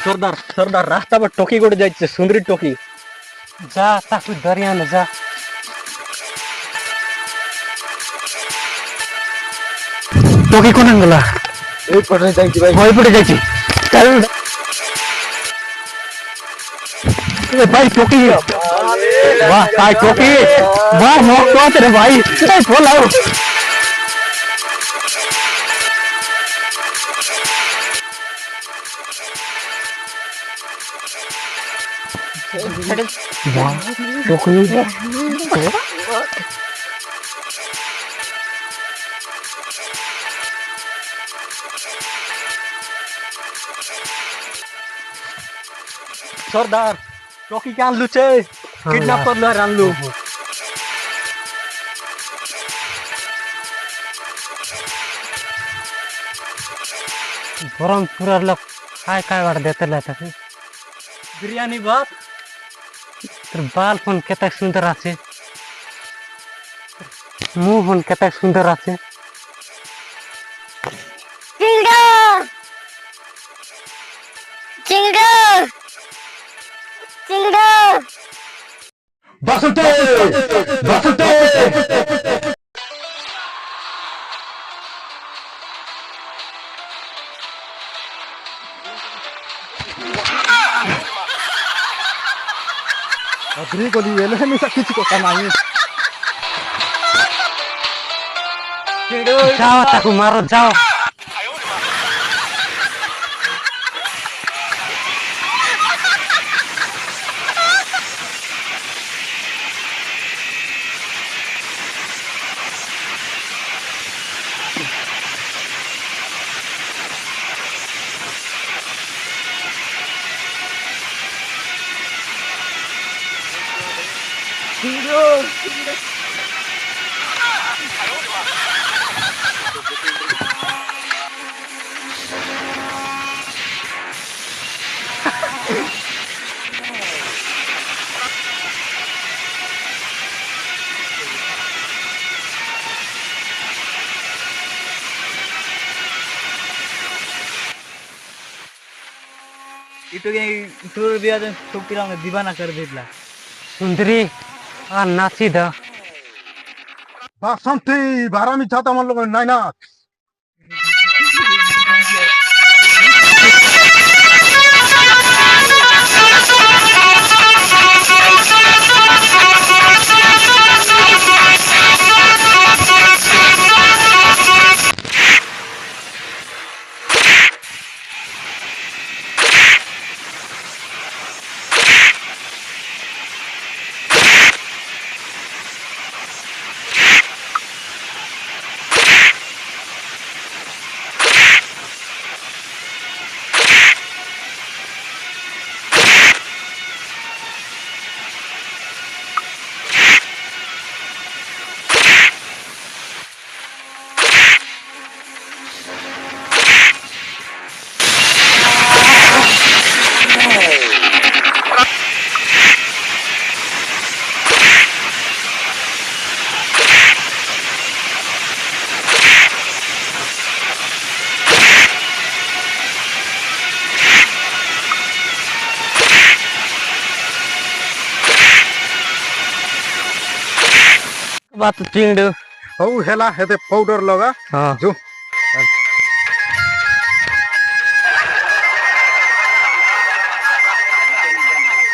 सरदार सरदार रास्ता पर टोकी गोटे जाइए सुंदरी टोकी जा ताकू दरिया में जा टोकी कौन गला ए पड़े जाइए भाई वही पड़े जाइए चल ए भाई टोकी वाह भाई टोकी वाह मौत तो तेरे भाई ए बोलाओ सरदार टोकी के आनलु छे किडनैप कर लो आनलु गरम पूरा लोग काय काय बार देते लेते बिरयानी भात তোর বাল ফোন কেতে সুন্দর আছে মুখ ফোন কেতে সুন্দর আছে চিংড়ো চিংড়ো চিংড়ো বাসুতে বাসুতে अदरी को लिए ले नहीं सकती को कमाई जाओ ताकू मारो जाओ इटो के तोर बिया छोकरा में दीवाना कर देला सुंदरी आ नाची द बासंती बारा में जाता मन लोग नहीं ना बात चिंगड़ हो हेला हेते पाउडर लगा हाँ जो